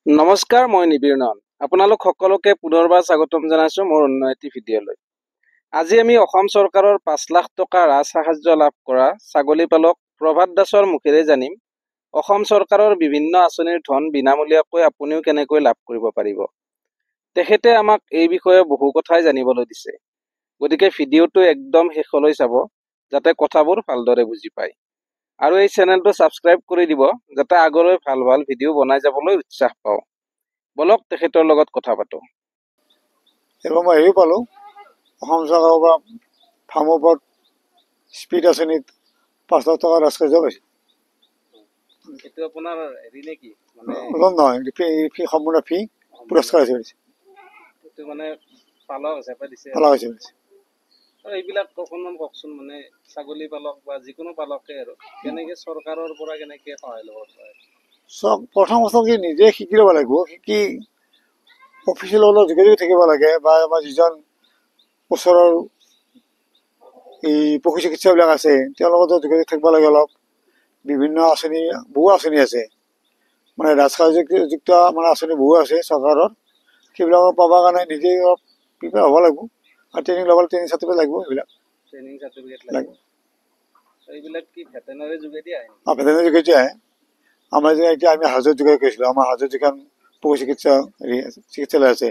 নমস্কাৰ, মই নিবিৰ নন। আপোনালোক সকলোকে পুনৰবাৰ স্বাগতম জনাইছো মোৰ অন্য এটি ভিডিঅ'লৈ। আজি আমি অসম চৰকাৰৰ ৫ লাখ টকা ৰাজসাহায্য লাভ কৰা ছাগলী পালক প্ৰভাত দাসৰ মুখেৰে জানিম অসম চৰকাৰৰ বিভিন্ন আঁচনিৰ ধন বিনামূলীয়াকৈ আপুনিও কেনেকৈ লাভ কৰিব পাৰিব। তেখেতে আমাক এই বিষয়ে বহু কথাই জানিবলৈ দিছে, গতিকে ভিডিঅ'টো একদম শেষলৈ চাব যাতে কথাবোৰ ভালদৰে বুজি পায়। আৰু এই চেনেলটো ছাবস্ক্ৰাইব কৰি দিব যাতে আগলৈ ভাল ভাল ভিডিঅ' বনাই যাবলৈ উৎসাহ পাওঁ। বলক তেখেতৰ লগত কথা পাতো। এইবাৰ মই হেৰি পালোঁ, অসম চৰকাৰৰ পৰা ফাৰ্মৰ ওপৰত স্পীড আঁচনিত ৫ লাখ টকা ৰাজসাহায্য পাইছোঁ। এইটো আপোনাৰ হেৰি নেকি, মানে লোন নহয়, ফি সম্পূৰ্ণ ফি পুৰস্কাৰ হিচাপে এইটো মানে পালক হিচাপে দিছে পালক হিচাপে দিছে। আৰু এইবিলাক অকণমান কওকচোন, মানে ছাগলী পালক বা যিকোনো পালকে আৰু কেনেকে চৰকাৰৰ পৰা কেনেকে সহায় ল'ব পাৰে? চব প্ৰথম কথা কি নিজে শিকি ল'ব লাগিব, শিকি অফিচিয়েল লগত যোগাযোগ থাকিব লাগে বা আমাৰ যিজন ওচৰৰ এই পশু চিকিৎসাবিলাক আছে তেওঁৰ লগতো যোগাযোগ থাকিব লাগে। অলপ বিভিন্ন আঁচনি, বহু আঁচনি আছে, মানে ৰাজসাহায্যযুক্ত মানে আঁচনি বহু আছে চৰকাৰৰ, সেইবিলাকক পাবৰ কাৰণে নিজেই অলপ প্ৰিপেয়াৰ হ'ব লাগিব আৰু ট্ৰেইনিং ল'বলৈ ট্ৰেইনিং চাৰ্টিফিকেট লাগিব। এইবিলাক ট্ৰেইনিং চাৰ্টিফিকেট লাগিব। এইবিলাক কি ভেটেনাৰী যোগেদি আহে? ভেটেনাৰী যোগেদি আহে। আমাৰ যে এতিয়া আমি হাজোত যোগাযোগ কৰিছিলোঁ, আমাৰ হাজোত যিখন পশু চিকিৎসা চিকিৎসালয় আছে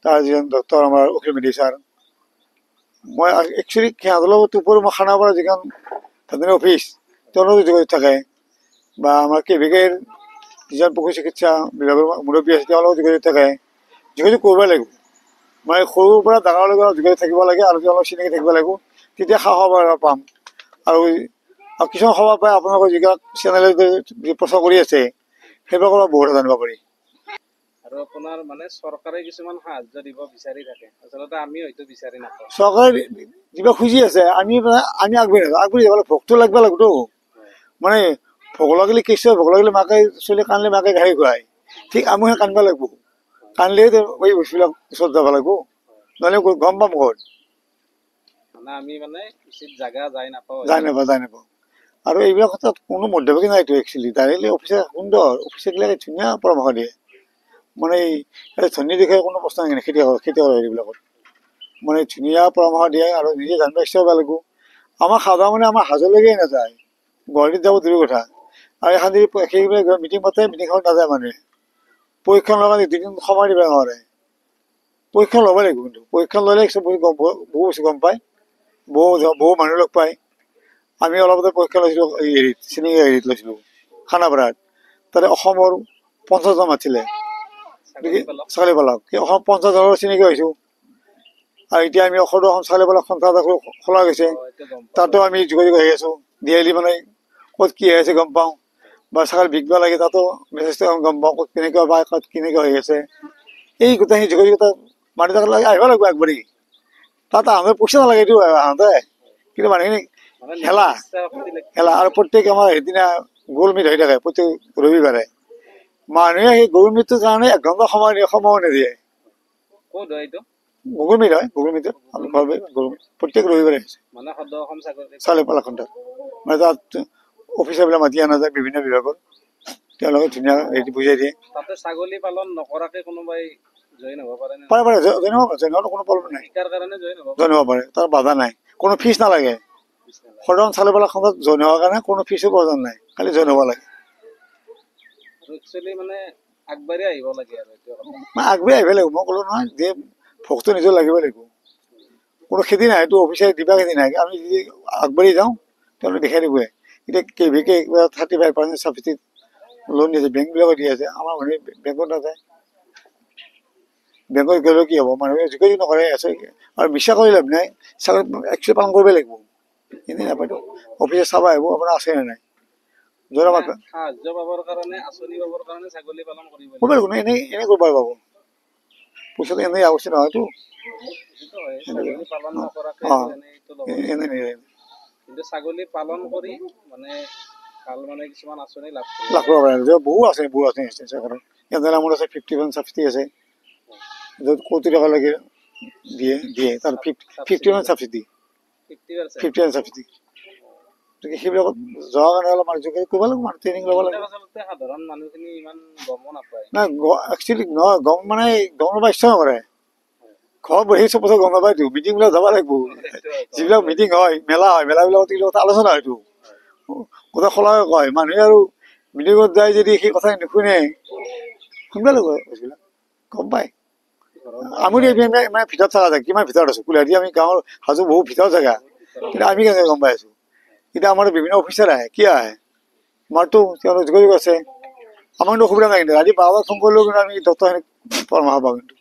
তাৰ যিজন ডক্টৰ আমাৰ অখিল মেধি ছাৰ, মই একচুৱেলি সিহঁতৰ লগত ওপৰত মই খানাপাৰা যিখন ভেটেনাৰী অফিচ তেওঁলোকৰ যোগাযোগ থাকে, বা আমাৰ কেভিকেৰ যিজন পশু চিকিৎসা বিভাগৰ মুৰব্বী আছে তেওঁলোকৰ যোগাযোগ থাকে। যোগাযোগ কৰিব লাগিব, মানে সৰুৰ পৰা ডাঙৰলৈকে যোগাযোগ থাকিব লাগে আৰু অলপ চিনাকি থাকিব লাগিব, তেতিয়া খা খবৰ পাম। আৰু কিছুমান খবৰ পাই আপোনালোকৰ যিবিলাক চেনেলে প্ৰচাৰ কৰি আছে সেইবিলাকৰ পৰা বহুত জানিব পাৰি। আৰু আপোনাৰ মানে চৰকাৰে কিছুমান সাহায্য দিব বিচাৰি থাকে, আচলতে আমি হয়তো বিচাৰি নাপাওঁ। চৰকাৰে যিবিলাক খুজি আছে আমি আগবাঢ়ি নাযাওঁ, আগবাঢ়ি যাবলৈ ভোকটো লাগিব লাগিবতো। মানে ভোক লাগিলে কিছু ভোক লাগিলে মাকে চলি কান্দিলে মাকে গাড়ী খুৱায়, ঠিক আমিহে কান্দিব লাগিব, কান্দিলেহে এই বস্তুবিলাক ওচৰত যাব লাগিব, নহ'লে গম পাম ক'ত। মানে আমি মানে উচিত জাগা যাই নাপাওঁ। আৰু এইবিলাক ক্ষেত্ৰত কোনো মধ্যভোগী নাইতো একচুৱেলি, ডাইৰেক্টলি অফিচাৰ সুন্দৰ, অফিচাৰবিলাকে ধুনীয়া পৰামৰ্শ দিয়ে। মানে এই ধনী দেখে কোনো প্ৰশ্ন নাই, খেতিয়কৰ হেৰিবিলাকত মানে ধুনীয়া পৰামৰ্শ দিয়ে আৰু নিজে জানিব ইচ্ছা কৰিব লাগিব। আমাৰ সাধাৰণ মানে আমাৰ হাজলৈকে নাযায়, গুৱাহাটীত যাব দূৰৰ কথা। আৰু এখন যদি সেইবিলাক মিটিং পাতে মিটিংখনত নাযায় মানুহে, পৰীক্ষা ল'ব দুদিন সময় দিব নোৱাৰে। পৰীক্ষা ল'ব লাগিব, কিন্তু পৰীক্ষা ল'লে বহু বস্তু গম পায়, বহু মানুহ লগ পায়। আমি অলপতে পৰীক্ষা লৈছিলোঁ হেৰিত চিনিকি হেৰিত লৈছিলোঁ খানাপাৰাত, তাতে অসমৰ 50জন মাতিলে ছাগলী পালক, সেই অসম 50জনৰ চিনাকি হৈছোঁ। আৰু এতিয়া আমি অসম ছাগলী পালক সন্থা এটা খোলা গৈছে, তাতো আমি যোগাযোগ হৈ আছোঁ। ডেইলি মানে ক'ত কি হৈ আছে গম পাওঁ, বা ছাগলী বিকিব লাগে তাতো মেছেজটো গম পাওঁ, ক'ত কেনেকুৱা পায়, ক'ত কেনেকুৱা হৈ আছে। এই গোটেইখিনি যোগাযোগতা মানুহ থাকিব লাগে, আহিব লাগিব আগবাঢ়ি। তাত আহোঁতে পইচা নালাগে, এইটো আহোঁতে কিন্তু মানুহখিনি খেলা আৰু প্ৰত্যেক আমাৰ সেইদিনা গৰুৰ মিট হৈ থাকে প্ৰত্যেক ৰবিবাৰে। মানুহে সেই গৰুৰ মিটটোৰ কাৰণে 1 ঘণ্টা সময় নিদিয়ে। গৰুৰ মিট হয়, গৰুৰ মিটত প্ৰত্যেক ৰবিবাৰে ছাগলী পালক সন্থা, মানে তাত অফিচাৰবিলাক মাতি অনা যায় বিভিন্ন বিভাগৰ, তেওঁলোকে ধুনীয়া হেৰি বুজাই দিয়ে। তাতে ছাগলী পালন নকৰাকে কোনোবাই জইন হ'ব পাৰে? পাৰে, জইন হ'ব কোনো প্ৰব্লেম নাই, জইন হ'ব পাৰে, তাৰ বাধা নাই, কোনো ফিজ নালাগে। সাধাৰণ ছাগলী পালক সন্থাত জইন হোৱাৰ কাৰণে কোনো ফিজৰ প্ৰয়োজন নাই, খালি জইন হ'ব লাগে। মানে আগবাঢ়ি আহিব লাগে আৰু আগবাঢ়ি আহিব লাগিব। মই ক'লো নহয় যে ভোকটো নিজৰ লাগিবই লাগিব, কোনো খেতি নাই, এইটো অফিচাৰে দিবা খেতি নাই, আমি যদি আগবাঢ়ি যাওঁ তেওঁলোকে দেখাই দিবই। এতিয়া কেভিকে 35% ছাবচিডিত লোন দিছে, বেংকবিলাকত দি আছে, আমাৰ মানুহে বেংকত নাযায়। বেংকত গ'লেও কি হ'ব, মানুহে যোগাযোগ নকৰে আৰু বিশ্বাস কৰি লাভ নাই, ছাগলী একচুৱেলি পালন কৰিবই লাগিব। এনেই নাপায়তো, অফিচে চাব আহিব আপোনাৰ আছে নে নাই, সাহায্য পাবৰ কাৰণে, আঁচনি পাবৰ কাৰণে ছাগলী পালন কৰিব লাগিব, এনেই কৰিব পাব, পইচাটো এনেই অৱশ্যে নহয়তো। কিন্তু ছাগলী পালন কৰি মানে ভাল মানে কিছুমান আঁচনি লাভ কৰিব পাৰে, বহু আঁচনি আছে চৰকাৰৰ। ইয়াতে নামত আছে 50% ছাবচিডি আছে, য'ত কোটি টকালৈকে দিয়ে, তাৰ 50% ছাবচিডি, 50% ছাবচিডি। গতিকে সেইবিলাকত যোৱাৰ কাৰণে অলপ মানুহ কৰিব লাগিব, মানুহ ট্ৰেইনিং ল'ব লাগিব। আচলতে সাধাৰণ মানুহখিনি ইমান গমো নাপায়। নাই একচুৱেলি নহয়, গম মানে গম নাপাই ইচ্ছা নকৰে। ঘৰত বহি চব বছৰ গম নাপায়তো, মিটিংবিলাক যাব লাগিব। যিবিলাক মিটিং হয়, মেলা হয়, মেলাবিলাকত এইবিলাক কথা আলোচনা হয়তো, গোটেই খোলাকে কয়। মানুহে আৰু মিটিঙত যায় যদি সেই কথা নুশুনে, শুনিব লাগিব বস্তুবিলাক, গম পায়। আমি মানে ভিতৰত থকা যায়, কিমান ভিতৰত আছো, কুলহাটী আমি গাঁৱৰ হাজো বহুত ভিতৰৰ জেগা, কিন্তু আমি কেনেকৈ গম পাই আছো? এতিয়া আমাৰ বিভিন্ন অফিচাৰ আহে, কি আহে, আমাৰতো তেওঁলোক যোগাযোগ আছে, আমাৰতো অসুবিধা নাই। কিন্তু ৰাতি 12 বজাত ফোন কৰিলেও কিন্তু আমি ডক্টৰখিনিক পৰামৰ্শ পাওঁ কিন্তু।